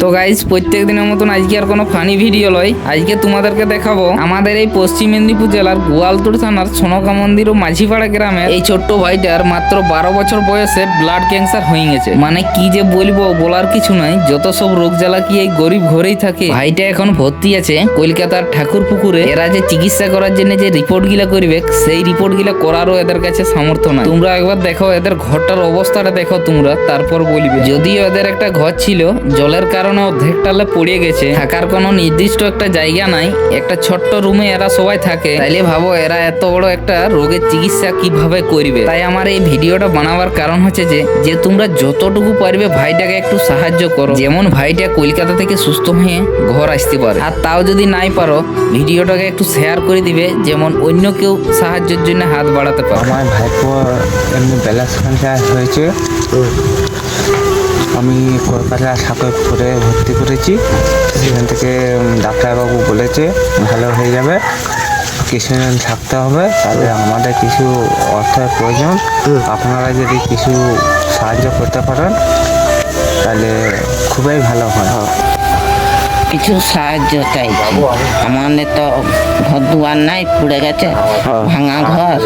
তো গাইস, প্রত্যেক দিনের মতন আজকে আর কোনো ফানি ভিডিও লয়। আজকে তোমাদেরকে দেখাবো আমাদের এই পশ্চিম মেদিনীপুর জেলার গোয়ালতোড় থানার সোনকা মন্দির ও মাঝিপাড়া গ্রামের এই ছোট্ট ভাইটার মাত্র 12 বছর বয়সে ব্লাড ক্যান্সার হয়ে গেছে। মানে কি যে বলবো, বলার কিছু নাই। যত সব রোগ জ্বালা কি এই গরিব ঘরেই থাকে। ভাইটা এখন ভর্তি আছে কলকাতার ঠাকুর পুকুরে। এরা যে চিকিৎসা করার জন্য যে রিপোর্ট গিলা করবে, সেই রিপোর্ট গিলা করারও এদের কাছে সামর্থ্য নাই। তোমরা একবার দেখো এদের ঘরটার অবস্থাটা দেখো তোমরা, তারপর বলবে। যদিও এদের একটা ঘর ছিল, জলের কারণে অর্ধেকটালে পড়ে গেছে। থাকার কোনো নির্দিষ্ট একটা জায়গা নাই, একটা ছোট্ট রুমে এরা সবাই থাকে। তাইলে ভাবো এরা এত বড় একটা রোগের চিকিৎসা কিভাবে করবে। তাই আমার এই ভিডিওটা বানাবার কারণ হচ্ছে যে তোমরা যতটুকু পারবে ভাইটাকে একটু সাহায্য করো, যেমন ভাইটা কলকাতা থেকে সুস্থ হয়ে ঘর আসতে পারে। আর তাও যদি নাই পারো, ভিডিওটাকে একটু শেয়ার করে দিবে, যেমন অন্য কেউ সাহায্যের জন্য হাত বাড়াতে পারে। আমার ভাইপো এমনি ব্যালেন্স ক্যান্সার হয়েছে। আমি কলকাতা সাকরপুরে ভর্তি করেছি। সেখান থেকে ডাক্তারবাবু বলেছে ভালো হয়ে যাবে, কিছুদিন থাকতে হবে। তাহলে আমাদের কিছু অর্থের প্রয়োজন। আপনারা যদি কিছু সাহায্য করতে পারেন তাহলে খুবই ভালো হয়। কিছু সাহায্য চাই। আমাদের তো ঘর দুয়ার নাই, পুড়ে গেছে, ভাঙা ঘর।